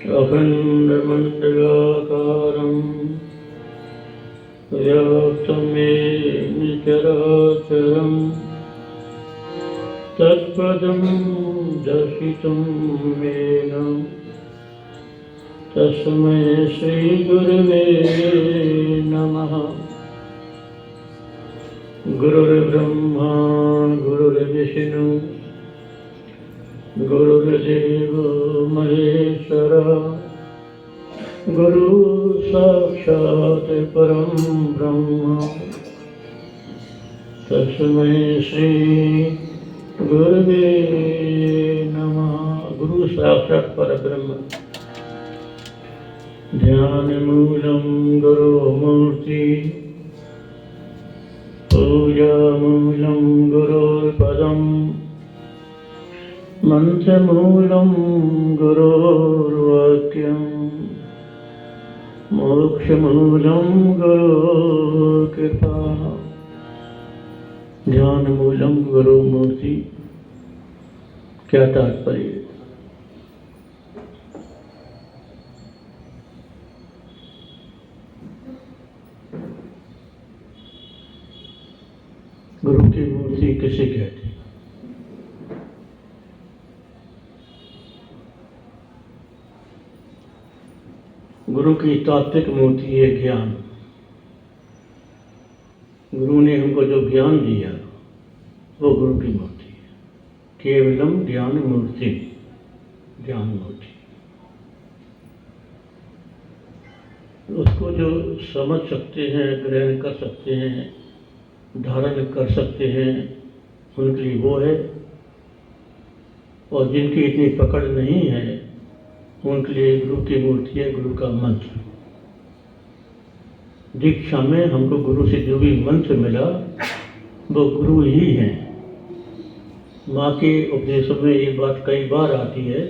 अखण्डमण्डलाकारं व्याप्तं येन चराचरं तत्पदं दर्शितं येन तस्मै श्रीगुरवे नमः। गुरुर्ब्रह्मा गुरुर्विष्णु गुरुर्देवो महेश्वरः गुरु साक्षात् परं ब्रह्म तस्मै श्री गुरुवे नमः। गुरु साक्षात् परब्रह्म ध्यानमूलं गुरुमूर्ति पूजामूलं गुरुपदं मंत्रमूलं गुरुर्वाक्यं मोक्षमूलं गुरुकृपा। ध्यानमूलं गुरुमूर्ति क्या तात्पर्य? गुरु की मूर्ति किसे कहते हैं? गुरु की तात्विक मूर्ति है ज्ञान। गुरु ने हमको जो ज्ञान दिया वो गुरु की मूर्ति है। केवलम ज्ञान मूर्ति, ज्ञान मूर्ति। उसको जो समझ सकते हैं, ग्रहण कर सकते हैं, धारण कर सकते हैं, उनके लिए वो है। और जिनकी इतनी पकड़ नहीं है उनके लिए गुरु की मूर्ति है गुरु का मंत्र। दीक्षा में हमको गुरु से जो भी मंत्र मिला वो गुरु ही है। माँ के उपदेशों में ये बात कई बार आती है,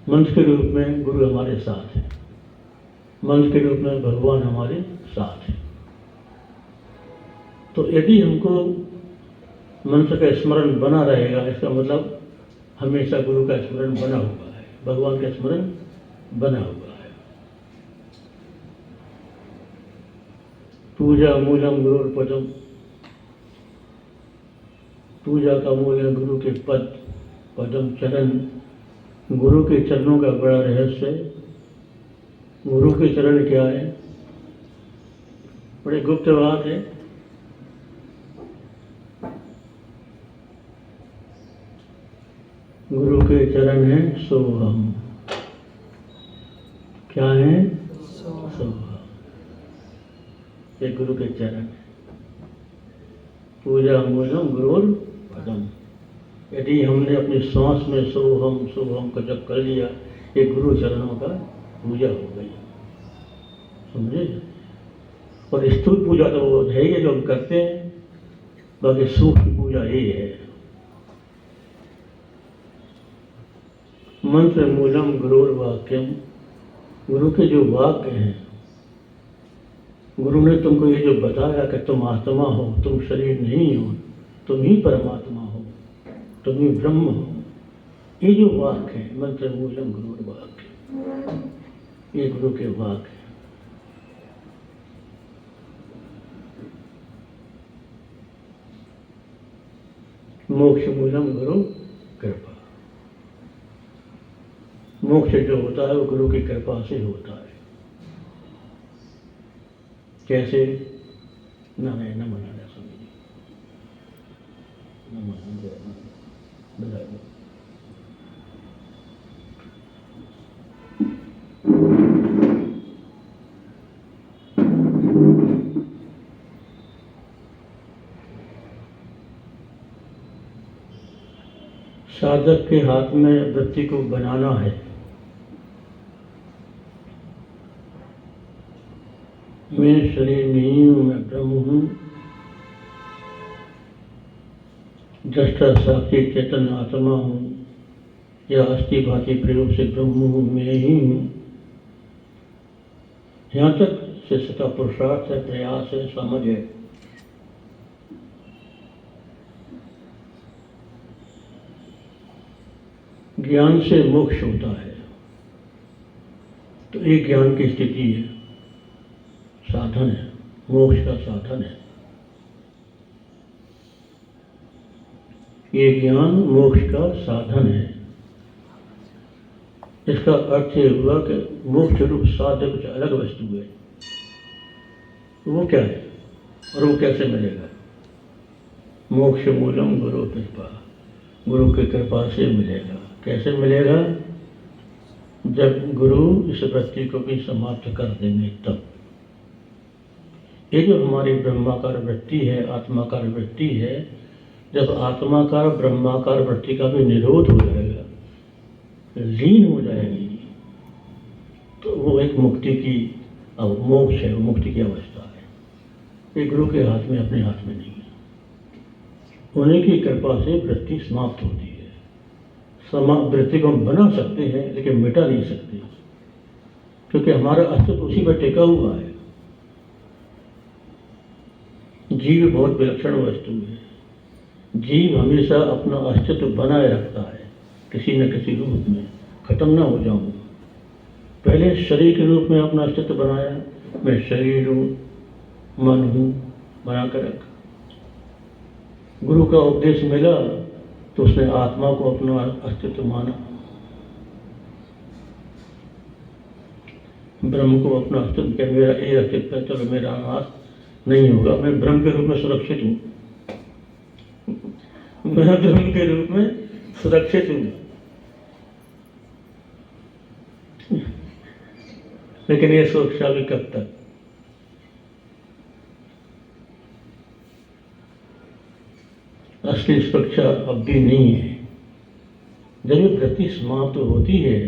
मंत्र के रूप में गुरु हमारे साथ है, मंत्र के रूप में भगवान हमारे साथ है। तो यदि हमको मंत्र का स्मरण बना रहेगा, इसका मतलब हमेशा गुरु का स्मरण बना हुआ है, भगवान का स्मरण बना हुआ है। पूजा मूलम गुरुर्पदम, पूजा का मूल है गुरु के पद, पदम चरण। गुरु के चरणों का बड़ा रहस्य है। गुरु के चरण क्या है? बड़ी गुप्त बात है। गुरु के चरण है सोहम। क्या है? सोहम। ये गुरु के चरण है। पूजा मूलम गुरुर पदम। यदि हमने अपनी सांस में सोहम सोहम का जप कर लिया, ये गुरु चरणों का पूजा हो गई, समझे? और स्थूल पूजा तो वो है ही जो हम करते हैं, बाकी सूक्ष्म पूजा ये है। मंत्र मूलम गुरुर वाक्यम, गुरु के जो वाक्य हैं, गुरु ने तुमको ये जो बताया कि तुम आत्मा हो, तुम शरीर नहीं हो, तुम ही परमात्मा हो, तुम ही ब्रह्म हो, ये जो वाक्य है मंत्र मूलम गुरुर वाक्य, ये गुरु के वाक्य है। मोक्ष मूलम गुरु कृपा। मोक्ष जो होता है वो गुरु की कृपा से होता है। कैसे? नारायण नमो नारायण स्वामी जी, नमो नारायण। साधक के हाथ में वृत्ति को बनाना है। मैं शरीर नहीं हूँ, मैं ब्रह्म हूँ। दृष्टा साक्षी चेतन आत्मा हूँ, या अस्थि भांति प्रयोग से ब्रह्म हूँ, मैं ही हूँ। यहाँ तक शिष्य का पुरुषार्थ है, प्रयास है, समझ है। ज्ञान से मोक्ष होता है। तो एक ज्ञान की स्थिति है, साधन है, मोक्ष का साधन है। ये ज्ञान मोक्ष का साधन है। इसका अर्थ ये हुआ कि मोक्ष रूप साध्य कुछ अलग वस्तु है। वो क्या है और वो कैसे मिलेगा? मोक्ष मूलम गुरु कृपा, गुरु की कृपा से मिलेगा। कैसे मिलेगा? जब गुरु इस वृत्ति को भी समाप्त कर देंगे तब। ये जो हमारी ब्रह्माकार वृत्ति है, आत्माकार वृत्ति है, जब आत्माकार ब्रह्माकार वृत्ति का भी निरोध हो जाएगा, लीन हो जाएगी, तो वो एक मुक्ति की मोक्ष है, वो मुक्ति की अवस्था है। ये गुरु के हाथ में, अपने हाथ में नहीं है। उन्हीं की कृपा से वृत्ति समाप्त होती है। वृत्ति को हम बना सकते हैं लेकिन मिटा नहीं सकते, क्योंकि हमारा अस्तित्व उसी पर टिका हुआ है। जीव बहुत विलक्षण वस्तु है। जीव हमेशा अपना अस्तित्व बनाए रखता है किसी न किसी रूप में, खत्म ना हो जाऊं। पहले शरीर के रूप में अपना अस्तित्व बनाया, मैं शरीर हूँ, मन हूँ, बनाकर रखा। गुरु का उपदेश मिला तो उसने आत्मा को अपना अस्तित्व माना, ब्रह्म को अपना अस्तित्व क्या, मेरा ये अस्तित्व है, चलो मेरा नाश नहीं होगा, मैं ब्रह्म के रूप में सुरक्षित हूँ, मैं ब्रह्म के रूप में सुरक्षित हूँ। लेकिन ये सुरक्षा भी कब तक? असली सुरक्षा अब भी नहीं है। जब ये वृत्ति समाप्त होती है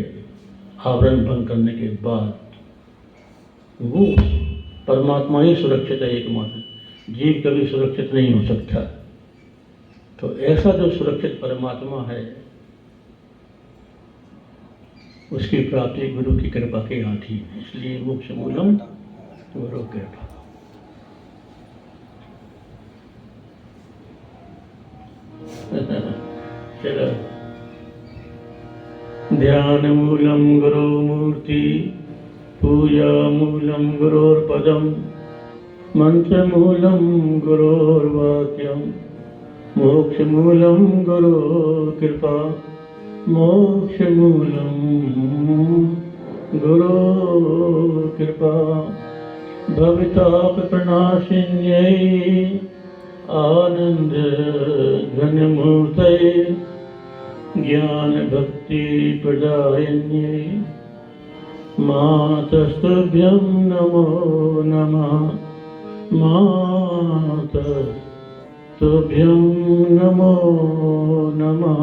आवरण भंग करने के बाद, वो परमात्मा ही सुरक्षित है एकमात्र, जीव कभी सुरक्षित नहीं हो सकता। तो ऐसा जो सुरक्षित परमात्मा है, उसकी प्राप्ति गुरु की कृपा के हाथ ही है। इसलिए मोक्ष मूलम गुरु कृपा। चलो, ध्यान मूलम गुरु मूर्ति, पूजा मूलम गुरोर्पदम, मंत्र मूलम गुरोर्वाक्यम, मोक्ष मूलम गुरु कृपा, मोक्ष मूलम गुरु कृपा। भविताप प्रणाशिन्यै आनंद घनमूर्तये, ज्ञान भक्ति प्रदायन्यै मातस्तुभ्यं नमो नमः, मातस्तुभ्यं नमो नमः।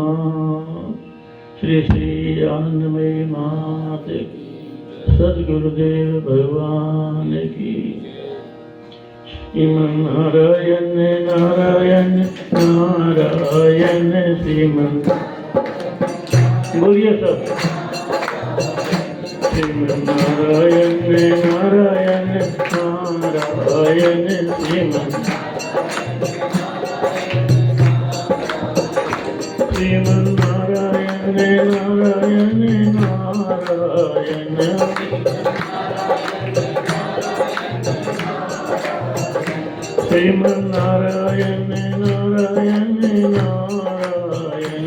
श्री श्री आनंदमयी मात की, सद्गुरुदेव भगवान की। श्रीमन नारायण नारायण नारायण श्रीमन, बोलिए सब। श्रीमन नारायण नारायण नारायण श्रीमन, श्रीमन नारायण नारायण नारायण, श्रीमन नारायण नारायण नारायण,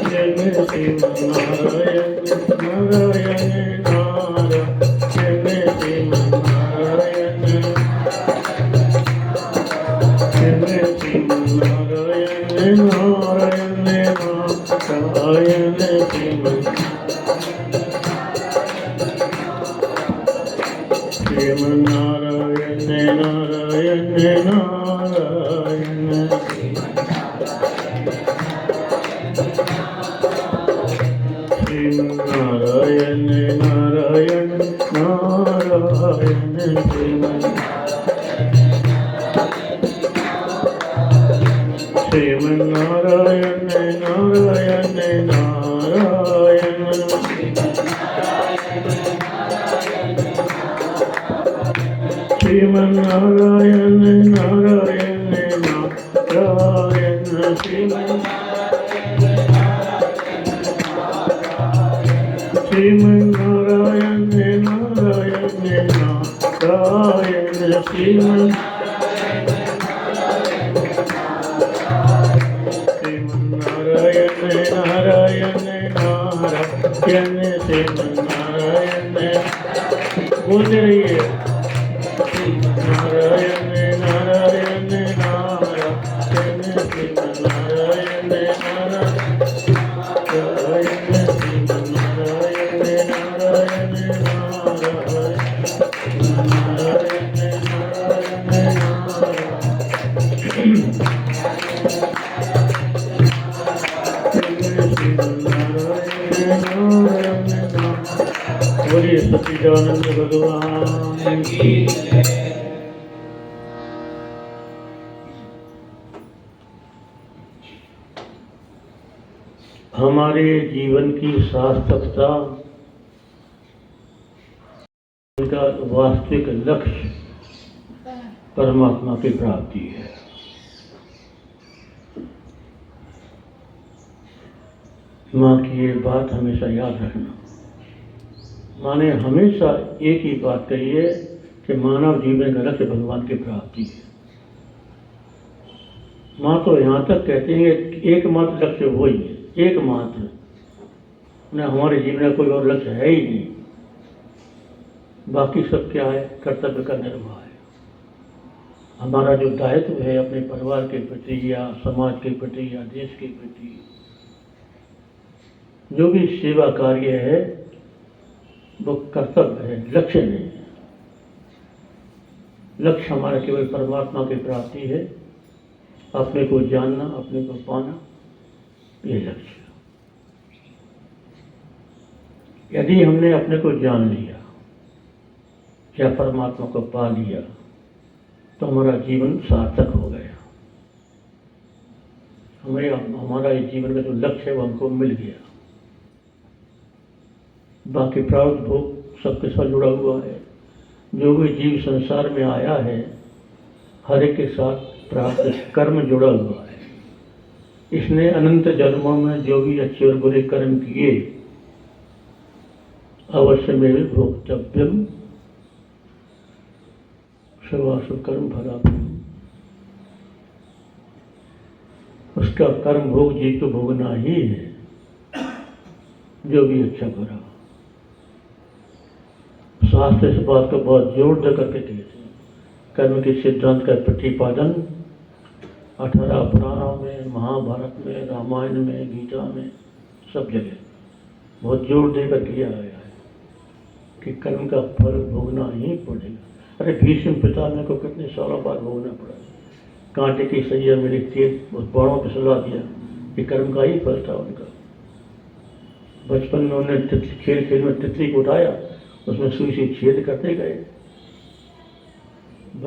जय श्रीमन नारायण नारायण नारायण, श्रीमन नारायण, जय श्रीमन नारायण नारायण नारायण, श्रीमन श्रीमन नारायण नारायण नारायण, श्रीमन नारायण नारायण नारायण, श्रीमन श्रीमन नारायण नारायण नारायण, श्रीमन नारायण नारायण नारायण। श्रीमन्नारायण नारायण नारायण श्रीमन्नारायण नारायण नारायण श्रीमन्नारायण बोलते रहिए नारायण नारायण नारायण श्रीमन्नारायण बोलिए सच्चिदानंद भगवान की। हमारे जीवन की सार्थकता, उनका वास्तविक लक्ष्य परमात्मा की प्राप्ति है। माँ की ये बात हमेशा याद रखना। माँ ने हमेशा एक ही बात कही है कि मानव जीवन का लक्ष्य भगवान की प्राप्ति है। माँ तो यहाँ तक कहते हैं कि एकमात्र लक्ष्य वही है, एकमात्र। न हमारे जीवन में कोई और लक्ष्य है ही नहीं। बाकी सब क्या है? कर्तव्य का निर्वाह है। हमारा जो दायित्व है अपने परिवार के प्रति या समाज के प्रति या देश के प्रति, जो भी सेवा कार्य है वो कर्तव्य है, लक्ष्य नहीं है। लक्ष्य हमारा केवल परमात्मा की प्राप्ति है, अपने को जानना, अपने को पाना, ये लक्ष्य। यदि हमने अपने को जान लिया या परमात्मा को पा लिया तो हमारा जीवन सार्थक हो गया। हमारा इस जीवन का जो लक्ष्य है वो हमको मिल गया। बाकी प्रारब्ध भोग सबके साथ जुड़ा हुआ है। जो भी जीव संसार में आया है हर एक के साथ प्रारब्ध कर्म जुड़ा हुआ है। इसने अनंत जन्मों में जो भी अच्छे और बुरे कर्म किए अवश्य में भोक्तव्यम सर्वासु कर्म फलाफलम। उसका कर्म भोग जी तो भोगना ही है, जो भी अच्छा करा। शास्त्र इस बात को बहुत जोर दे करके कहते हैं। कर्म के सिद्धांत का प्रतिपादन 18 पुराणों में, महाभारत में, रामायण में, गीता में, सब जगह बहुत जोर देकर किया गया है कि कर्म का फल भोगना ही पड़ेगा। अरे भीष्म पितामह को कितने सालों बाद भोगना पड़ा। कांटे की सैया में लिखती है, उस बाणों पर सलाह दिया कि कर्म का ही फल था उनका। बचपन में उन्होंने खेल खेल में तितली को उठाया, उसमें सुई से छेद करते गए।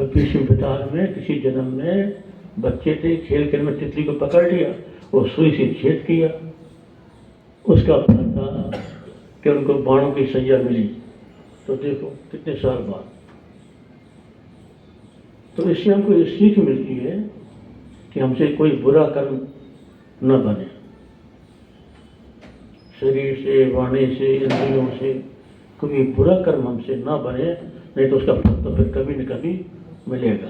भीष्म पितामह में किसी जन्म में बच्चे थे, खेल खेल में तितली को पकड़ लिया, वो सुई से छेद किया। उसका फल था कि उनको बाणों की सैया मिली। तो देखो कितने साल बाद। तो इससे हमको ये सीख मिलती है कि हमसे कोई बुरा कर्म न बने। शरीर से, वाणी से, इंद्रियों से कोई बुरा कर्म हमसे ना बने, नहीं तो उसका फल तो फिर कभी न कभी मिलेगा।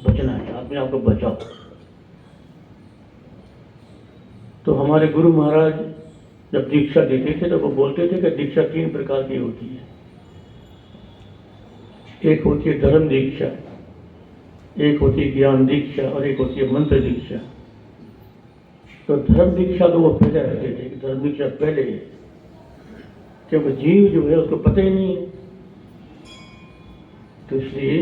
बचना है, अपने आप को बचाओ। तो हमारे गुरु महाराज जब दीक्षा देते थे तो वो बोलते थे कि दीक्षा 3 प्रकार की होती है। एक होती है धर्म दीक्षा, एक होती है ज्ञान दीक्षा और एक होती है मंत्र दीक्षा। तो धर्म दीक्षा तो वो पहले रहते थे कि धर्म दीक्षा पहले है, क्योंकि जीव जो है उसको पता ही नहीं है। तो इसलिए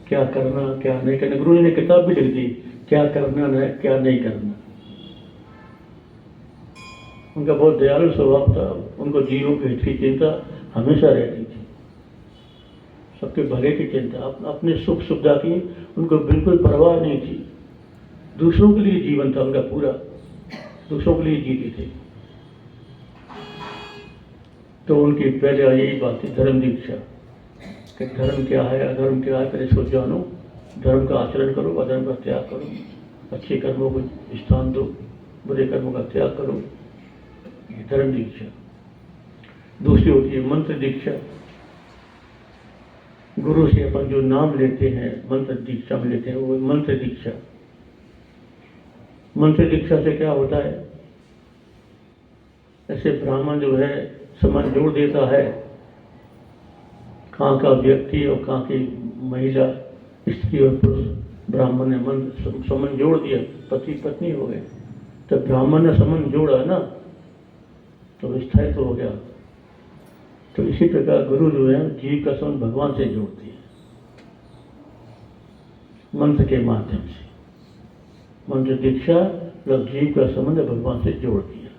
क्या करना क्या नहीं करना, गुरु जी ने किताब भी लिख दी, क्या करना है क्या नहीं करना। उनका बहुत दयालु स्वभाव था। उनको जीवों के हित की चिंता हमेशा रहती थी, सबके भले की चिंता। अपने सुख सुविधा की उनको बिल्कुल परवाह नहीं थी। दूसरों के लिए जीवन था उनका पूरा, दूसरों के लिए जीते थे। तो उनकी पहले यही बात थी धर्म दीक्षा, कि धर्म क्या है अधर्म क्या है, पहले इसको जानो, धर्म का आचरण करो, अधर्म का त्याग करो। अच्छे कर्मों को स्थान दो, बुरे कर्मों का त्याग करो। ये धर्म दीक्षा। दूसरी होती है मंत्र दीक्षा। गुरु से अपन जो नाम लेते हैं, मंत्र दीक्षा में लेते हैं, वो मंत्र दीक्षा। मंत्र दीक्षा से क्या होता है, ऐसे ब्राह्मण जो है समन जोड़ देता है, कहाँ का व्यक्ति और कहाँ की महिला, स्त्री और पुरुष, ब्राह्मण ने मन समन जोड़ दिया, पति पत्नी हो गए। तो ब्राह्मण ने समन जोड़ा ना, तो स्थायित्व तो हो गया। तो इसी प्रकार गुरु जो है जीव का संबंध भगवान से जोड़ती है, मंत्र के माध्यम से। मंत्र दीक्षा मतलब जीव का संबंध भगवान से जोड़ दिया।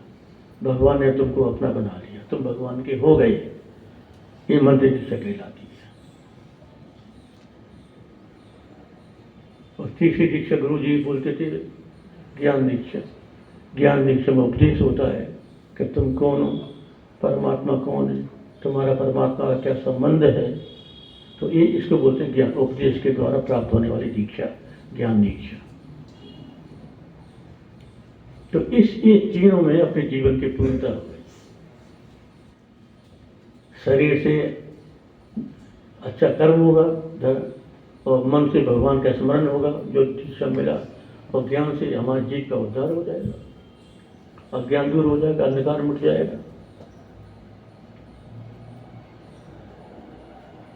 भगवान ने तुमको अपना बना लिया, तुम भगवान के हो गए। ये मंत्र दीक्षा कहलाती है। और तीसरी दीक्षा गुरु जी बोलते थे ज्ञान दीक्षा। ज्ञान दीक्षा में उपदेश होता है कि तुम कौन हो, परमात्मा कौन है, तुम्हारा परमात्मा का क्या संबंध है। तो ये इसको बोलते हैं ज्ञान, उपदेश के द्वारा प्राप्त होने वाली दीक्षा, ज्ञान दीक्षा। तो ये तीनों में अपने जीवन की पूर्णता हो गई। शरीर से अच्छा कर्म होगा, और मन से भगवान का स्मरण होगा जो दीक्षा मिला, और ज्ञान से हमारे जीव का उद्धार हो जाएगा, अज्ञान दूर हो जाएगा, अंधकार मिट जाएगा।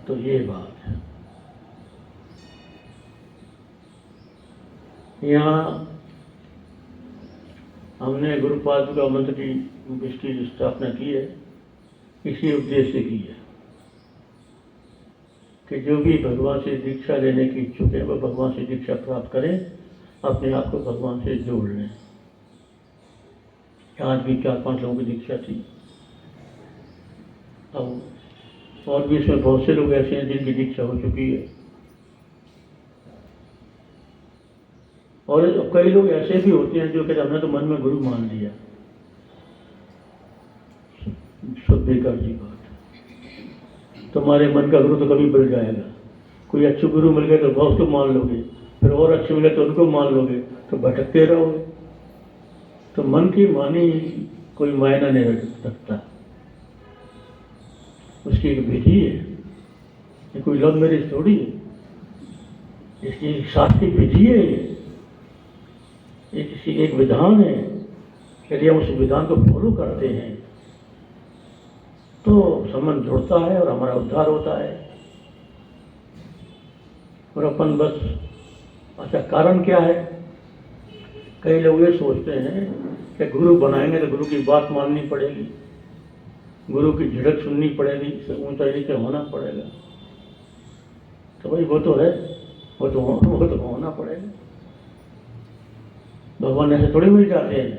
तो ये बात है। यहाँ हमने गुरुपाद का मंत्र की इसकी स्थापना की है, इसी उद्देश्य से की है कि जो भी भगवान से दीक्षा लेने की इच्छुक है वह भगवान से दीक्षा प्राप्त करें, अपने आप को भगवान से जोड़ लें। आज भी 4-5 लोगों की दीक्षा थी, अब और भी इसमें बहुत से लोग ऐसे हैं जिनकी दीक्षा हो चुकी है, और कई लोग ऐसे भी होते हैं जो कहते हमने तो मन में गुरु मान लिया। सब बेकार की बात है। तुम्हारे मन का गुरु तो कभी बदल जाएगा। कोई अच्छे गुरु मिल गए तो बहुत उसको मान लोगे, फिर और अच्छे मिले तो उनको मान लोगे, तो भटकते रहोगे। तो मन की मानी कोई मायना नहीं रख सकता। उसकी एक विधि है, ये कोई लव मैरिज थोड़ी है, इसकी एक शास्त्रीय विधि है, ये किसी एक विधान है। यदि हम उस विधान को फॉलो करते हैं तो संबंध जुड़ता है और हमारा उद्धार होता है। और अपन बस अच्छा कारण क्या है, कई लोग ये सोचते हैं कि गुरु बनाएंगे तो गुरु की बात माननी पड़ेगी, गुरु की झिड़क सुननी पड़ेगी, ऊंचा नीचे होना पड़ेगा। तो भाई वो तो है, वो तो होना पड़ेगा। भगवान ऐसे थोड़ी मिल जाते हैं।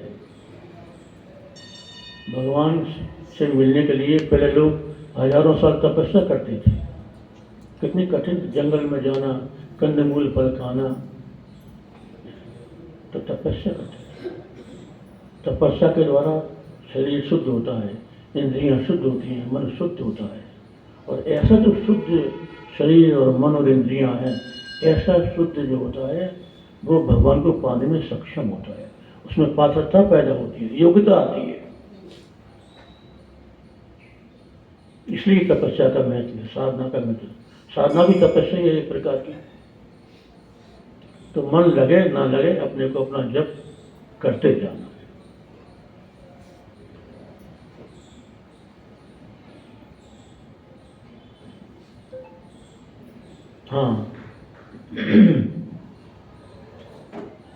भगवान से मिलने के लिए पहले लोग हजारों साल तपस्या करते थे। कितनी कठिन, जंगल में जाना, कंदमूल फल खाना, तो तपस्या करते थे। तपस्या के द्वारा शरीर शुद्ध होता है, इंद्रियां शुद्ध होती हैं, मन शुद्ध होता है। और ऐसा जो शुद्ध शरीर और मन और इंद्रियां हैं, ऐसा शुद्ध जो होता है वो भगवान को पाने में सक्षम होता है। उसमें पात्रता पैदा होती है, योग्यता आती है। इसलिए तपस्या का महत्व है, साधना का महत्व। साधना भी तपस्या है एक प्रकार की। तो मन लगे ना लगे अपने को अपना जप करते जाना है। हाँ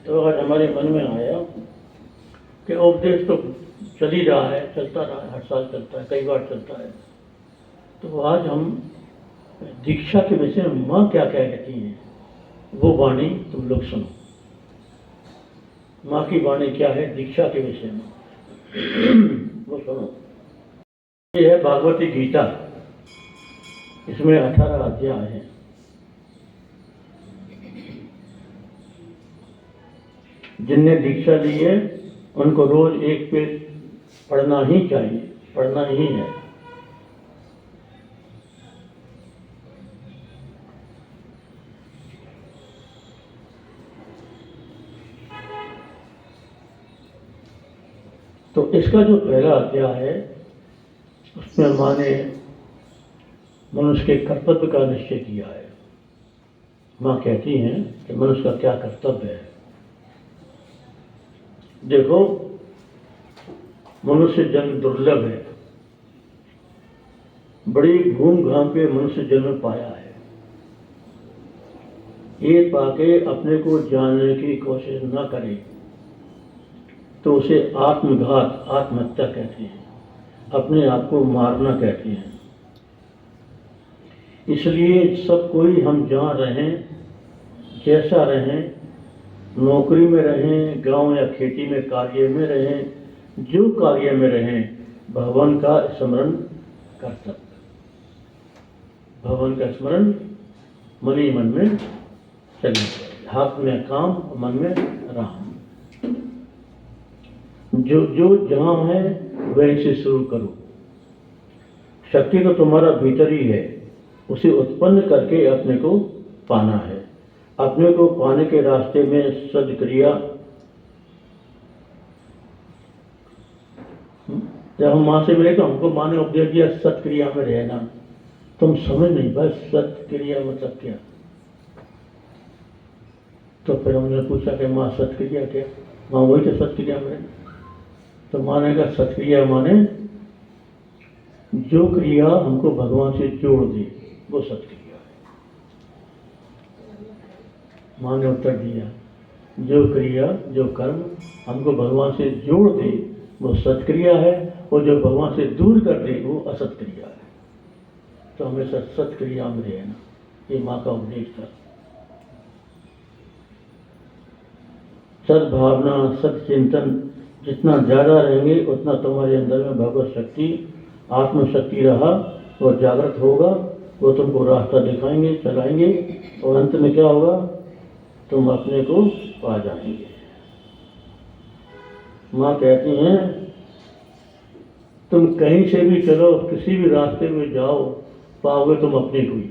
तो आज हमारे मन में आया कि उपदेश तो चल ही रहा है, चलता रहा है, हर साल चलता है, कई बार चलता है। तो आज हम दीक्षा के विषय में माँ क्या क्या कहती हैं वो वाणी तुम लोग सुनो। माँ की वाणी क्या है दीक्षा के विषय में वो सुनो। ये है भागवती गीता, इसमें 18 अध्याय हैं। जिनने दीक्षा ली है उनको रोज एक पेज पढ़ना ही चाहिए, पढ़ना ही है। तो इसका जो पहला अध्याय है उसमें माँ ने मनुष्य के कर्तव्य का निश्चय किया है। माँ कहती हैं कि मनुष्य का क्या कर्तव्य है। देखो, मनुष्य जन्म दुर्लभ है, बड़ी घूम घाम के मनुष्य जन्म पाया है। ये पाके अपने को जानने की कोशिश न करे तो उसे आत्मघात, आत्महत्या कहते हैं, अपने आप को मारना कहते हैं। इसलिए सब कोई हम जहाँ रहें, जैसा रहें, नौकरी में रहें, गांव या खेती में कार्य में रहें, जो कार्य में रहें, भगवान का स्मरण करता, भगवान का स्मरण मन ही मन में चलना चाहिए। हाथ में काम, मन में राम। जो जहाँ है वहीं से शुरू करो। शक्ति तो तुम्हारा भीतर ही है, उसे उत्पन्न करके अपने को पाना है। अपने को पाने के रास्ते में सदक्रिया, जब हम माँ से मिले तो हमको माँ ने उपदेश दिया सत्क्रिया में रहना। तुम समझ नहीं बस सत्क्रिया मतलब क्या। तो फिर हमने पूछा कि माँ सत्क्रिया क्या। माँ वही तो सत्क्रिया में। तो माँ ने कहा सत्क्रिया माने जो क्रिया हमको भगवान से जोड़ दे वो सत्क्रिया है। माँ ने उत्तर दिया जो क्रिया, जो कर्म हमको भगवान से जोड़ दे वो सत्क्रिया है, और जो भगवान से दूर कर दे वो असत्क्रिया है। तो हमेशा सत्क्रिया में रहना, ये माँ का उपदेश था। सद्भावना, सत्चिंतन जितना ज़्यादा रहेंगे उतना तुम्हारे अंदर में भगवत शक्ति, आत्मशक्ति रहा वो जागृत होगा, वो तुमको रास्ता दिखाएंगे, चलाएंगे, और अंत में क्या होगा, तुम अपने को पा जाएंगे। माँ कहती हैं तुम कहीं से भी चलो, किसी भी रास्ते में जाओ, पाओगे तुम अपने को ही।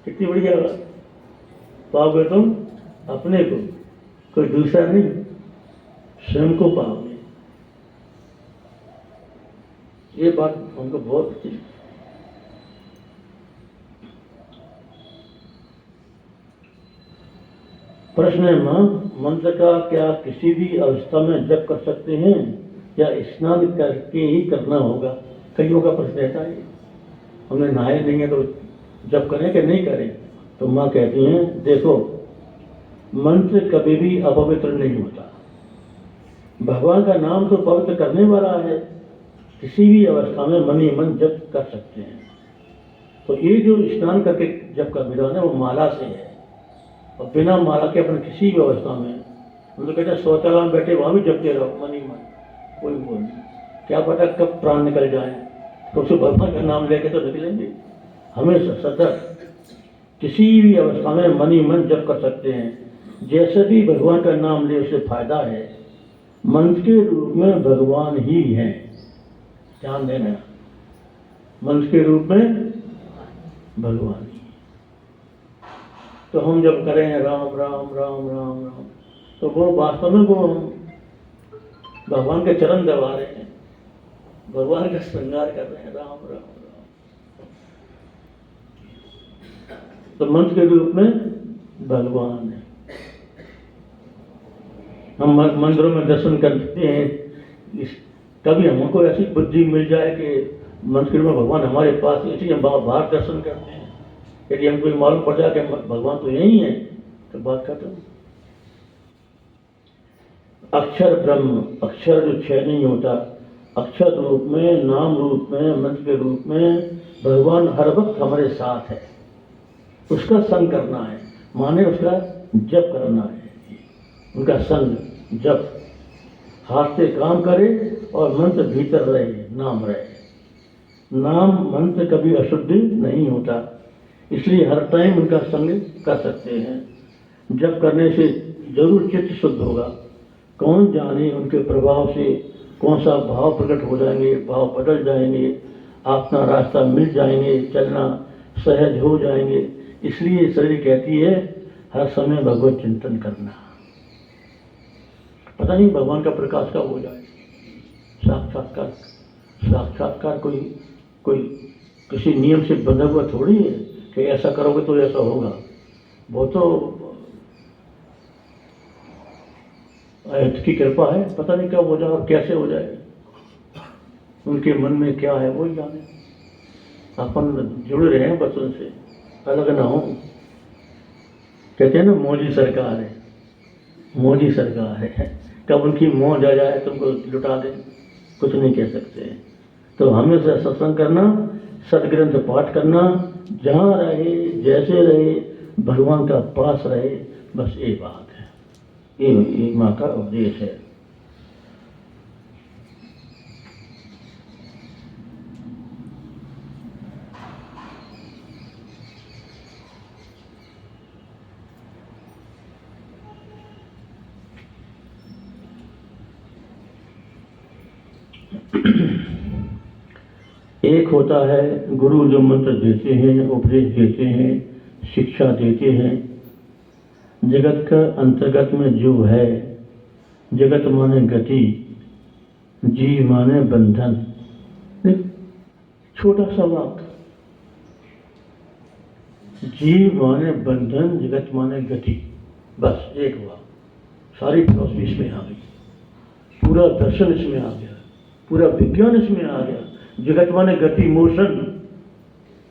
कितनी बढ़िया बात, पाओगे तुम अपने को, कोई दूसरा नहीं, स्वयं को पाओगे। ये बात हमको बहुत अच्छी। प्रश्न है माँ, मंत्र का क्या किसी भी अवस्था में जप कर सकते हैं या स्नान करके ही करना होगा? कईयों का प्रश्न रहता है, हमने नहाए नहीं है तो जप करें कि नहीं करें? तो माँ कहती हैं देखो, मंत्र कभी भी अपवित्र नहीं होता। भगवान का नाम तो पवित्र करने वाला है। किसी भी अवस्था में मन ही मन जप कर सकते हैं। तो ये जो स्नान करके जप का विधान है वो माला से है, और बिना माला के अपने किसी भी अवस्था में, हम तो कहते हैं शौचालय में बैठे वहाँ भी जपते रहो मन ही मन, कोई वो नहीं। क्या पता कब प्राण निकल जाए, तो उसे भगवान का नाम लेके तो निकलेंगे। हमेशा सतत किसी भी अवस्था में मन ही मन जप कर सकते हैं। जैसे भी भगवान का नाम ले उससे फायदा है। मंत्र के रूप में भगवान ही हैं, ध्यान देना, मंत्र के रूप में भगवान ही। तो हम जब करें राम राम राम राम राम, तो वो वास्तव में वो हम भगवान के चरण दबा रहे हैं, भगवान का श्रृंगार कर रहे हैं, राम राम राम। तो मंत्र के रूप में भगवान है। हम मंदिरों में दर्शन करते हैं, कभी हमको ऐसी बुद्धि मिल जाए कि मंदिर में भगवान हमारे पास, इसलिए हम बाहर दर्शन करते हैं। यदि हमको मालूम पड़ जाए कि भगवान तो यही है तो बात खत्म। अक्षर ब्रह्म, अक्षर जो क्षय नहीं होता, अक्षर रूप में, नाम रूप में, मंत्र के रूप में भगवान हर वक्त हमारे साथ है। उसका संग करना है, माने उसका जप करना है, उनका संग जप, हाथ से काम करे और मंत्र भीतर रहे, नाम रहे। नाम मंत्र कभी अशुद्ध नहीं होता, इसलिए हर टाइम उनका संग कर सकते हैं। जप करने से जरूर चित्त शुद्ध होगा। कौन जाने उनके प्रभाव से कौन सा भाव प्रकट हो जाएंगे, भाव बदल जाएंगे, अपना रास्ता मिल जाएंगे, चलना सहज हो जाएंगे। इसलिए शरीर कहती है हर समय भगवत चिंतन करना। पता नहीं भगवान का प्रकाश कब हो जाए। साक्षात्कार साक्षात्कार कोई कोई किसी नियम से बंधा हुआ थोड़ी है कि ऐसा करोगे तो ऐसा होगा। वो तो की कृपा है, पता नहीं कब हो जाए और कैसे हो जाए, उनके मन में क्या है वो ही जाने। अपन जुड़े रहे बस उनसे, अलग ना हो। कहते हैं ना मोदी सरकार है, मोदी सरकार है, कब उनकी मौज आ जाए तुमको लुटा दे, कुछ नहीं कह सकते। तो हमेशा सत्संग करना, सदग्रंथ पाठ करना, जहाँ रहे जैसे रहे भगवान का पास रहे, बस ये बात है, ये माँ का उपदेश है। एक होता है गुरु जो मंत्र देते हैं, उपदेश देते हैं, शिक्षा देते हैं। जगत का अंतर्गत में जो है, जगत माने गति, जीव माने बंधन। छोटा सा वाक्य, जीव माने बंधन, जगत माने गति, बस एक वाक्य। सारी फिलॉसफी इसमें आ गई, पूरा दर्शन इसमें आ गया, पूरा विज्ञान इसमें आ गया। जगत माने गति, मोशन,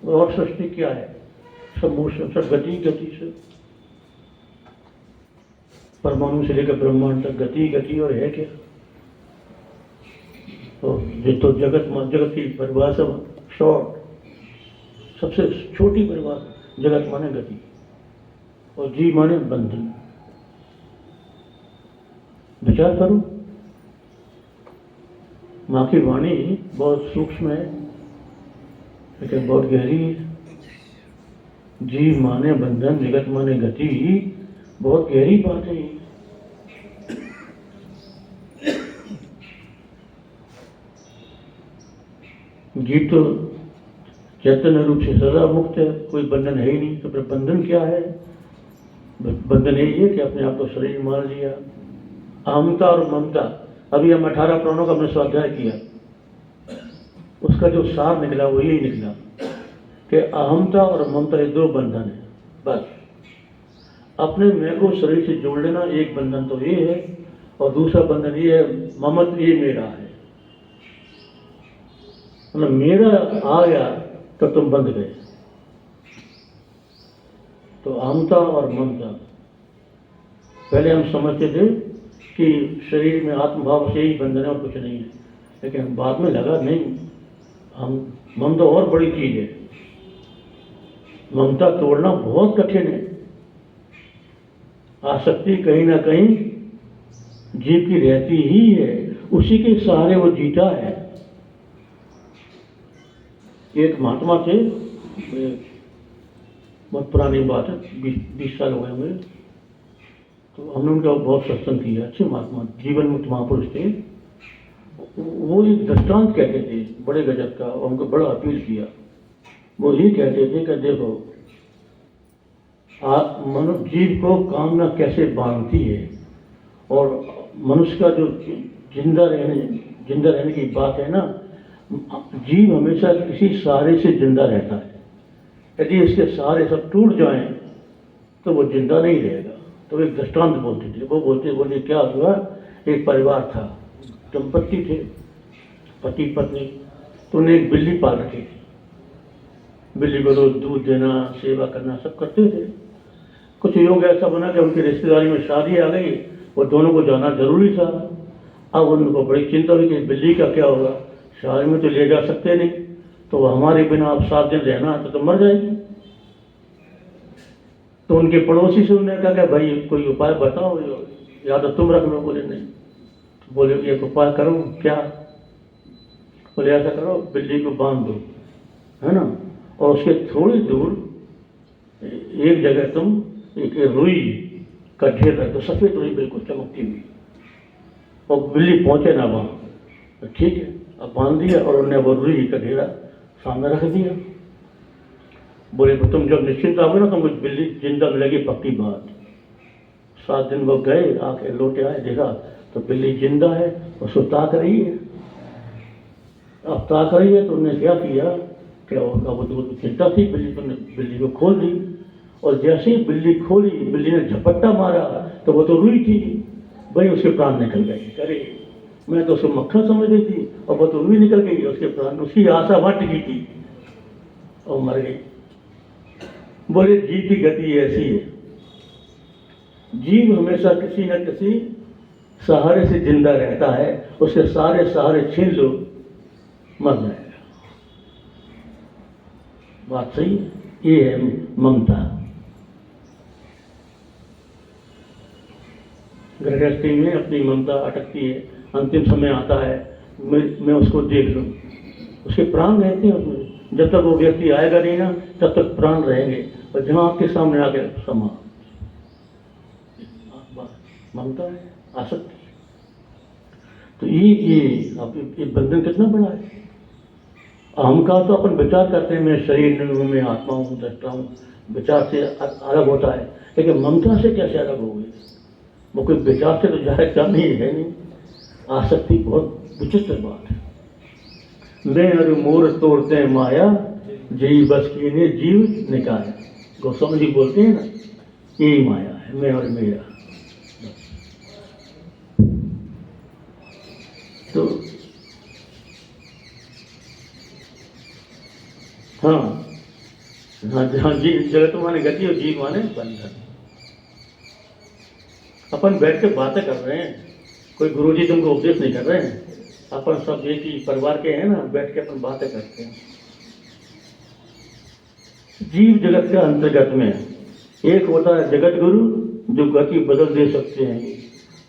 और सृष्टि क्या है, सब मोशन, सब गति गति से। परमाणु से लेकर ब्रह्मांड तक गति गति, और है क्या। तो जगत की परिभाषा शॉर्ट, सबसे छोटी परिभाषा, जगत माने गति और जीव माने बंधन। विचार करो, माँ की वाणी बहुत सूक्ष्म है लेकिन बहुत गहरी है। जीव माने बंधन, जगत माने गति, बहुत गहरी बात है ये। जीव तो चैतन्य रूप से सदा मुक्त है, कोई बंधन है ही नहीं। तो फिर बंधन क्या है? बंधन यही है कि अपने आप को शरीर मान लिया। अहमता और ममता, अभी हम 18 प्राणों का हमने स्वाध्याय किया, उसका जो सार निकला वो यही निकला कि अहमता और ममता ये दो बंधन है। बस अपने मैं को शरीर से जोड़ लेना, एक बंधन तो ये है, और दूसरा बंधन ये है ममत्व, ये मेरा है। मतलब मेरा आ गया तो तुम बंध गए। तो अहमता और ममता पहले हम समझते थे कि शरीर में आत्मभाव से ही बंधन है और कुछ नहीं है, लेकिन बाद में लगा नहीं, हम ममता और बड़ी चीज है। ममता तोड़ना बहुत कठिन है। आसक्ति कहीं ना कहीं जीव की रहती ही है, उसी के सहारे वो जीता है। एक महात्मा थे, बहुत पुरानी बात है, 20 साल हो गए हुए, तो हमने उनका बहुत सत्संग किया। अच्छे महात्मा, जीवन मुक्त महापुरुष थे। वो एक दृष्टांत कहते थे बड़े गजब का, उनको बड़ा अपील किया। वो ये कहते थे कि देखो, मनुष्य जीव को कामना कैसे बांधती है, और मनुष्य का जो जिंदा रहने की बात है ना, जीव हमेशा किसी सहारे से जिंदा रहता है। यदि इसके सहारे सब टूट जाएं तो वो जिंदा नहीं रहेगा। तो एक दृष्टांत बोलते थे, वो बोलते क्या हुआ, एक परिवार था, दंपत्ति थे, पति पत्नी, तो उन्हें एक बिल्ली पाल रखी थी। बिल्ली को रोज दूध देना, सेवा करना सब करते थे। कुछ योग ऐसा बना कि उनकी रिश्तेदारी में शादी आ गई, वो दोनों को जाना जरूरी था। अब उनको बड़ी चिंता हुई कि बिल्ली का क्या होगा, शादी में तो ले जा सकते नहीं, तो हमारे बिना अब 7 दिन रहना तो मर जाएगी। तो उनके पड़ोसी से उन्होंने कहा कि भाई कोई उपाय बताओ, या तो तुम रख लो। बोले नहीं। बोले एक उपाय करो। क्या? बोले ऐसा करो, बिल्ली को बांध दो, है ना, और उसके थोड़ी दूर एक जगह तुम एक रुई का ढेर रख दो, सफेद रुई बिल्कुल चमकती हुई, और बिल्ली पहुंचे ना वहां। तो ठीक है, अब बांध दिया और उन्होंने वो रुई का ढेरा सामने रख दिया। बोले तुम जब निश्चिंत आओगे ना तुमको बिल्ली जिंदा मिलेगी, पक्की बात। 7 दिन वो गए, आके लौटे आए, देखा तो बिल्ली जिंदा है, उसको ताक रही है। अब ताक रही है तो उन्होंने क्या किया, क्या होगा, वो तो चिंता थी, बिल्ली तुमने बिल्ली को खोल दी, और जैसे ही बिल्ली खोली, बिल्ली ने झपट्टा मारा तो वो तो रुई थी भाई, उसके प्राण निकल गए। अरे मैं तो उसको मक्खन समझ रही थी और वो तो रुई निकल गई, उसके प्राण, उसकी आशा वट गई थी और मर गई। बोले जीव की गति ऐसी है, जीव हमेशा किसी न किसी सहारे से जिंदा रहता है, उसके सारे सहारे छीन लो मर जाएगा। बात सही है, ये है ममता। गृहस्थी में अपनी ममता अटकती है, अंतिम समय आता है मैं उसको देख लूं, उसके प्राण रहते हैं उसमें, जब तक वो व्यक्ति आएगा नहीं ना तब तक प्राण रहेंगे, और जहां आपके सामने आके समा, ममता है, आसक्ति। तो ये बंधन कितना बड़ा है। अहम का तो अपन विचार करते हैं, मैं शरीर नहीं हूँ, मैं आत्मा हूँ, दृष्टा हूँ, विचार से अलग होता है, लेकिन ममता से कैसे अलग हो गई। वो कोई विचार से तो जाहिर क्या नहीं है, नहीं। आसक्ति बहुत विचित्र बात है। मैं और मोर तोड़ते हैं माया, जी बस की ने जीव निकाया। गोस्वामी जी बोलते हैं ना, यही माया है, मैं और मेरा। तो हाँ हाँ हाँ, जी जगत माने गति और जीव माने बंधन। अपन बैठ के बातें कर रहे हैं, कोई गुरुजी तुमको उपदेश नहीं कर रहे हैं, अपन सब एक ही परिवार के हैं ना, बैठ के अपन बातें करते हैं। जीव जगत के अंतर्गत में एक होता है जगत गुरु, जो गति बदल दे सकते हैं,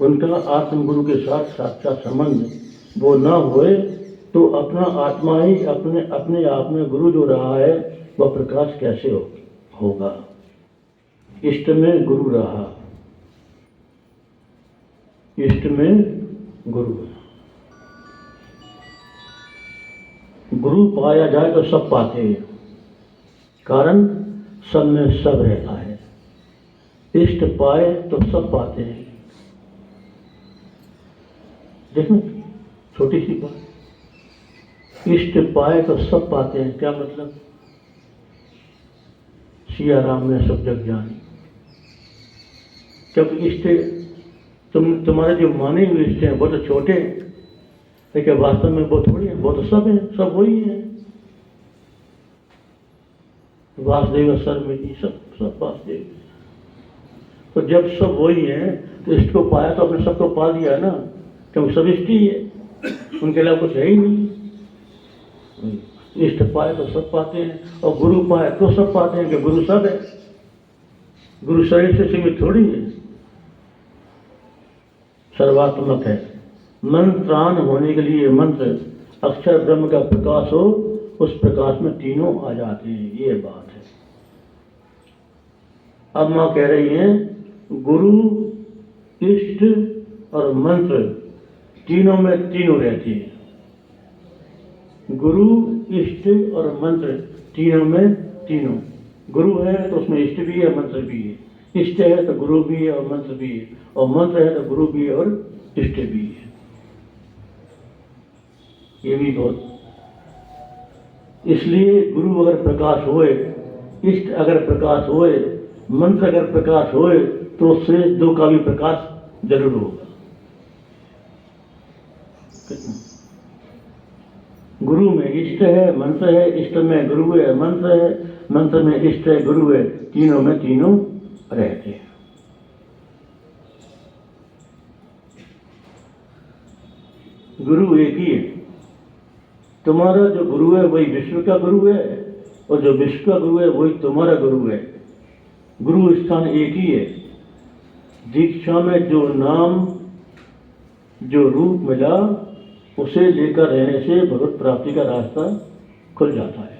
उनका आत्म गुरु के साथ साक्षात संबंध वो न होए तो अपना आत्मा ही अपने आप में गुरु जो रहा है वह प्रकाश कैसे होगा। इष्ट में गुरु रहा, इष्ट में गुरु, गुरु पाया जाए तो सब पाते हैं, कारण सब में सब रहता है। इष्ट पाए तो सब पाते हैं। देखो छोटी सी बात, इष्ट पाए तो सब पाते हैं, क्या मतलब। सिया राम ने सब जग जानी, क्योंकि इष्ट तुम्हारे जो माने हुए इष्ट हैं वो तो छोटे हैं, लेकिन वास्तव में वो थोड़ी है, वो तो सब है, सब वही है। वासुदेव सर्वमिति, सब वासुदेव। तो जब सब वही है तो इष्ट को पाया तो अपने सबको पा दिया ना, क्योंकि सब इष्ट ही है, उनके अलावा कुछ है ही नहीं। इष्ट पाए तो सब पाते हैं, और गुरु पाए तो सब पाते हैं, कि गुरु सब है। गुरु शरीर से सीमित थोड़ी है, सर्वात्मक है। मन प्राण होने के लिए मंत्र अक्षर ब्रह्म का प्रकाश हो, उस प्रकाश में तीनों आ जाते हैं, ये बात है। अब मां कह रही हैं गुरु इष्ट और मंत्र तीनों में तीनों रहते हैं। गुरु इष्ट और मंत्र तीनों में तीनों। गुरु है तो उसमें इष्ट भी है, मंत्र भी है। इष्ट है तो गुरु भी है और मंत्र भी है, और मंत्र है तो गुरु भी है और इष्ट भी है। ये भी बहुत, इसलिए गुरु अगर प्रकाश होए, इष्ट अगर प्रकाश होए, मंत्र अगर प्रकाश होए, तो शेष दो का भी प्रकाश जरूर होगा। गुरु में इष्ट है, मंत्र है, इष्ट में गुरु है, मंत्र है, मंत्र में इष्ट है, गुरु है, तीनों में तीनों रहते हैं। गुरु एक ही है। तुम्हारा जो गुरु है वही विश्व का गुरु है, और जो विश्व का गुरु है वही तुम्हारा गुरु है। गुरु स्थान एक ही है। दीक्षा में जो नाम जो रूप मिला, उसे लेकर रहने से भगवत प्राप्ति का रास्ता खुल जाता है।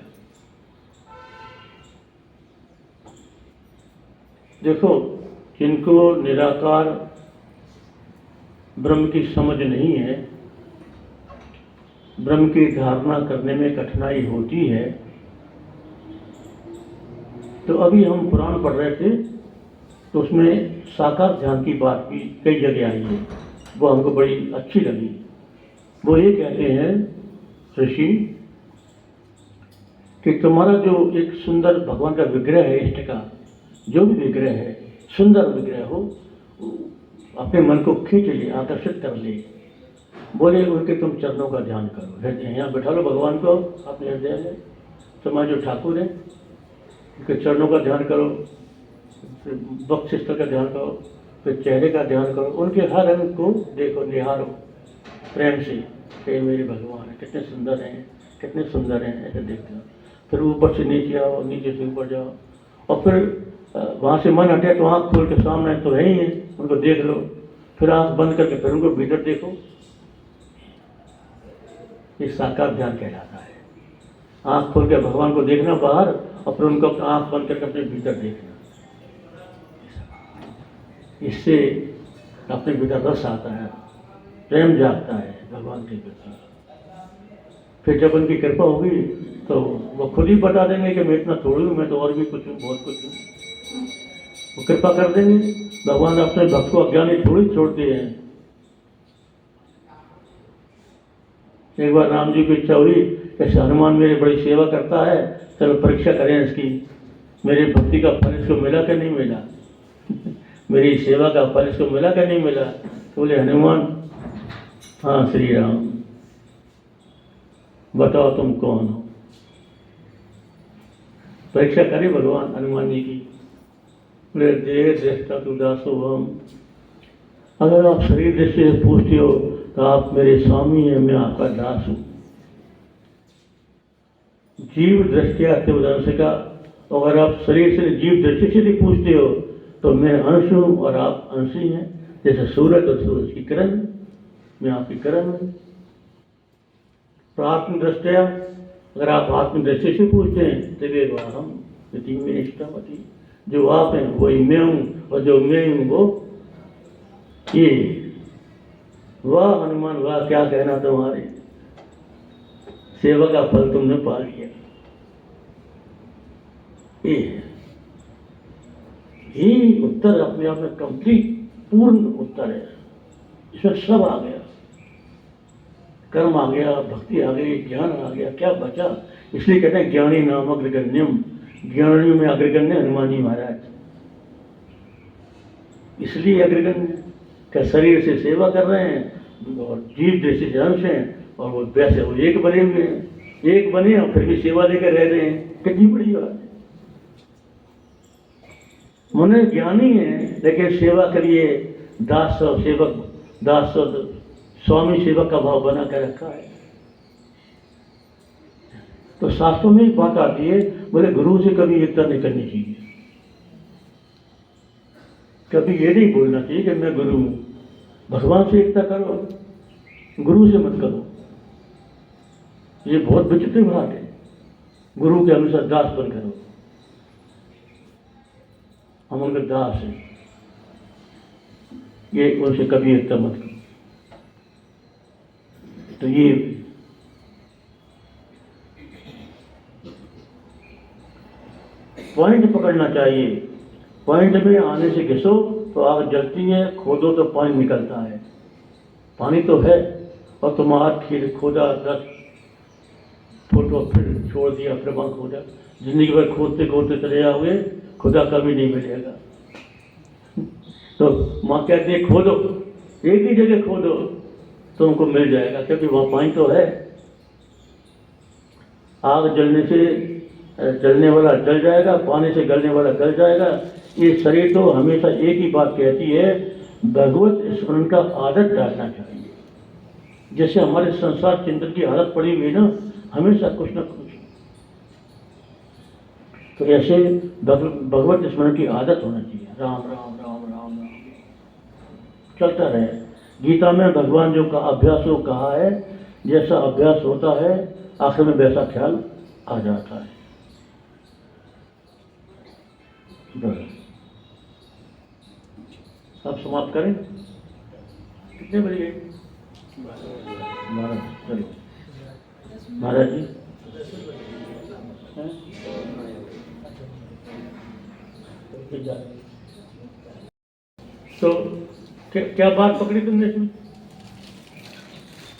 देखो, जिनको निराकार ब्रह्म की समझ नहीं है, ब्रह्म की धारणा करने में कठिनाई होती है, तो अभी हम पुराण पढ़ रहे थे तो उसमें साकार ध्यान की बात भी कई जगह आई है, वो हमको बड़ी अच्छी लगी। वो ये कहते हैं, ऋषि कि तुम्हारा जो एक सुंदर भगवान का विग्रह है, इष्ट का जो भी विग्रह है, सुंदर विग्रह हो, अपने मन को खींच ले, आकर्षित कर ले। बोले उनके तुम चरणों का ध्यान करो, हृदय यहाँ बैठा लो भगवान को अपने हृदय में। तुम्हारे जो ठाकुर है उनके चरणों का ध्यान करो, फिर वक्ष स्थल का ध्यान करो, फिर चेहरे का ध्यान करो, उनके हर अंग को देखो, निहारो प्रेम से कि मेरे भगवान है, कितने सुंदर हैं, कितने सुंदर हैं, ऐसे देखते हो। फिर ऊपर से नीचे आओ, नीचे से ऊपर जाओ, और फिर वहाँ से मन हटे तो आँख खोल के सामने तो है ही है, उनको देख लो। फिर आँख बंद करके फिर उनको भीतर देखो। ये साकार ध्यान कहलाता है। आँख खोल के भगवान को देखना बाहर, और फिर उनको आँख बंद करके अपने भीतर देखना। इससे अपने भीतर रस आता है, प्रेम जागता है भगवान के प्रति। फिर जब उनकी कृपा होगी तो वो खुद ही बता देंगे कि मैं इतना थोड़ी हूँ, मैं तो और भी कुछ हूँ, बहुत कुछ हूँ। वो कृपा कर देंगे। भगवान अपने भक्त को अज्ञानी थोड़ी छोड़ते हैं। एक बार राम जी की इच्छा हुई कि हनुमान मेरी बड़ी सेवा करता है, चलो परीक्षा करें इसकी, मेरी भक्ति का फल इसको मिला कि नहीं मिला मेरी सेवा का फल इसको मिला कि नहीं मिला। तो बोले हनुमान, हाँ श्री राम, बताओ तुम कौन हो। परीक्षा करे भगवान हनुमान जी की। बोले देह दृष्टा तु दासो हम, अगर आप शरीर दृष्टि से पूछते हो तो आप मेरे स्वामी हैं, मैं आपका दास हूँ। जीव दृष्टिया अत्युदंश का, अगर आप शरीर से जीव दृष्टि से भी पूछते हो तो मैं अंश हूँ और आप अंशी हैं। जैसे सूरज और सूरज की किरण, मैं आपकी किरण हूँ। तो आत्मदृष्टिया, अगर आप आत्मदृष्टि से पूछते हैं तो वे हम निष्ठावती, जो आप हैं वही मैं हूँ, और जो मैं हूँ वो ये। वाह हनुमान वाह, क्या कहना तुम्हारे, सेवा का फल तुमने पा लिया। ये उत्तर अपने आप में कंप्लीट पूर्ण उत्तर है। इसमें सब आ गया, कर्म आ गया, भक्ति आ गई, ज्ञान आ गया, क्या बचा। इसलिए कहते हैं ज्ञानी नाम अग्रगण्यम, ज्ञानियों में अग्रगण्य हनुमान जी महाराज। इसलिए अग्रगण्य क्या शरीर से सेवा कर रहे हैं और जीव दृष्टि से अंश हैं, और वो वैसे वो एक बने हुए हैं, एक बने और फिर भी सेवा लेकर रह रहे हैं। कितनी बड़ी बात है। मने ज्ञानी है लेकिन सेवा के लिए दास और सेवक, दास और स्वामी सेवक का भाव बना कर रखा है। तो शास्त्रों में एक बात आती है, बोले गुरु से कभी एकता नहीं करनी चाहिए। कभी ये नहीं बोलना चाहिए कि मैं गुरु हूं। भगवान से एकता करो, गुरु से मत करो। ये बहुत विचित्र बात है। गुरु के अनुसार दास बन करो, हम उनके दास हैं, ये उनसे कभी एकता मत करो। तो ये पॉइंट पकड़ना चाहिए। पॉइंट में आने से घिसो तो आग जलती है, खोदो तो पानी निकलता है। पानी तो है और तुम आग खोदा 10 फुट और फिर छोड़ दिया, फिर वहाँ खोदा। जिंदगी भर खोदते खोदते चले जाओगे, खुदा कभी नहीं मिलेगा। तो माँ कहती है खोदो, एक ही जगह खोदो तुमको मिल जाएगा, क्योंकि वहाँ पानी तो है। आग जलने से जलने वाला जल जाएगा, पानी से गलने वाला गल जाएगा। ये शरीर तो हमेशा एक ही बात कहती है, भगवत स्मरण का आदत डालना चाहिए। जैसे हमारे संसार चिंतन की आदत पड़ी हुई ना, हमेशा कुछ न कुछ, तो ऐसे भगवत स्मरण की आदत होना चाहिए। राम राम राम राम राम चलता रहे। गीता में भगवान जो का अभ्यास हो कहा है, जैसा अभ्यास होता है आखिर में वैसा ख्याल आ जाता है। अब समाप्त करें। कितने बजे? 12। चलो महाराज जी, तो क्या बात पकड़ी तुमने इसमें?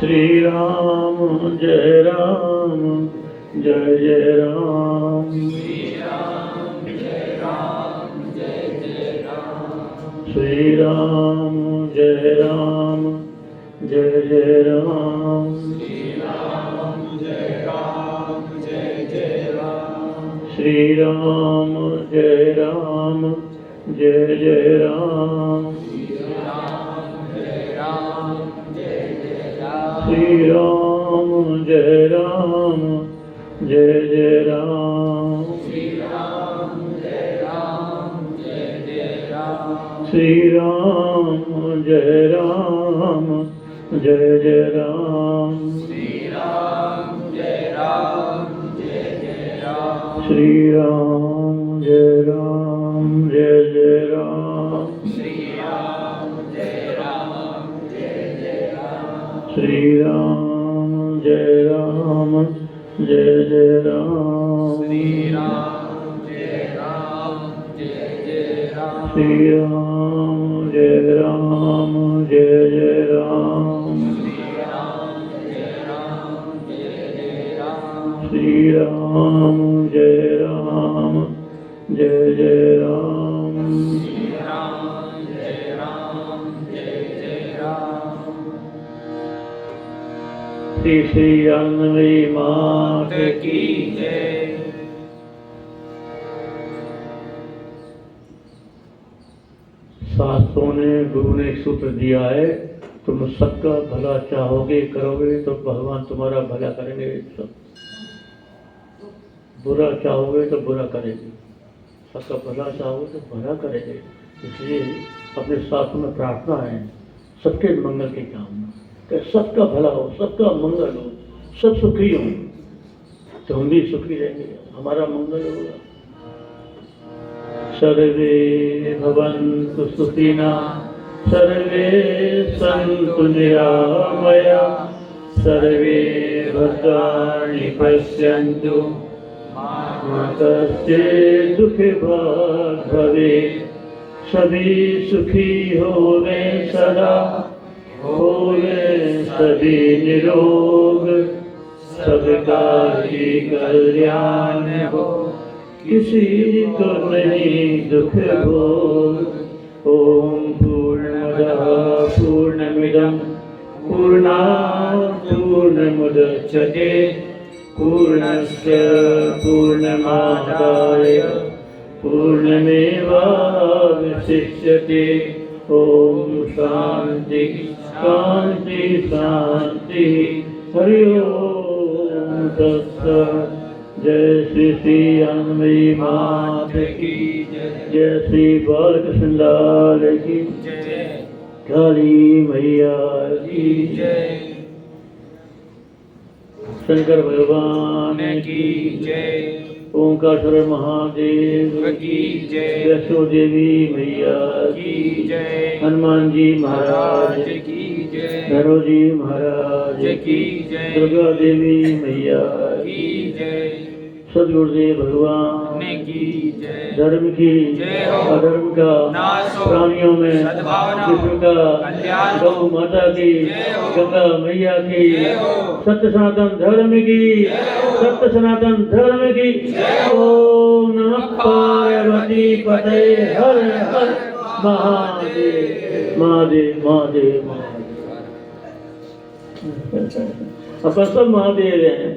श्री राम जय राम जय जय राम। श्री राम जय राम जय जय राम। श्री राम जय राम जय जय राम। श्री राम जय राम जय जय राम। श्री राम जय राम जय जय राम। श्री राम जय राम जय जय राम। श्री राम जय राम जय जय राम। श्री राम जय राम जय जय राम। श्री राम जय राम जय जय राम। श्री राम जय राम जय जय राम। श्री राम जय राम जय जय राम। श्री राम जय राम जय जय राम। श्री राम जय राम जय जय राम। श्री राम जय राम जय जय राम। श्री राम जय राम जय जय राम। श्री राम जय राम जय जय राम। श्री राम जय राम जय जय राम। श्री राम जय राम जय जय राम। श्री श्री अन्नमयी मात मात की जय। शास्त्रों ने गुरु ने एक सूत्र दिया है, तुम सबका भला चाहोगे करोगे तो भगवान तुम्हारा भला करेंगे। सब बुरा चाहोगे तो बुरा करेंगे, सबका भला चाहोगे तो भला करेंगे। इसलिए अपने शास्त्र में प्रार्थना है सबके मंगल की कामना, कि सबका भला हो, सबका मंगल हो, सब सुखी हों, तो हम भी सुखी रहेंगे, हमारा मंगल होगा। सर्वे भवन्तु सुखिनः, सर्वे सन्तु निरामयाः, सर्वे भद्राणि पश्यन्तु मा कश्चित् दुःखभाग् भवेत्। सभी सुखी होवे सदा, होवे सभी निरोग, सबका ही कल्याण हो, किसी को नहीं दुख भोग। ओम पूर्णमदः पूर्णमिदं पूर्णात् पूर्णमुदच्यते, पूर्णस्य पूर्णमादाय पूर्णमेवावशिष्यते। ओम शांति शांति शांति। हरि ओम तत्सत्। जय श्री श्री अन्नमयी मात की जय। जय। श्री बालकृष्ण लाल की जय। काली मैया की जय। शंकर भगवान की जय। ओंकारेश्वर महादेव की जय। वैष्णो देवी मैया की जय। हनुमान जी महाराज की जय। भैरव जी महाराज की जय। दुर्गा देवी मैया की जय। सदगुरुदेव भगवान की जय। धर्म की जय हो। अधर्म का नाश हो। प्राणियों में सद्भावना विश्व का कल्याण हो। गौ माता की जय हो। गंगा मैया की जय हो। सत्य सनातन धर्म की जय हो। सत्य सनातन धर्म की जय हो। ओम नमः पार्वती पते हर हर महादेव महादेव महादेव महादेव। अपन सब महादेव हैं।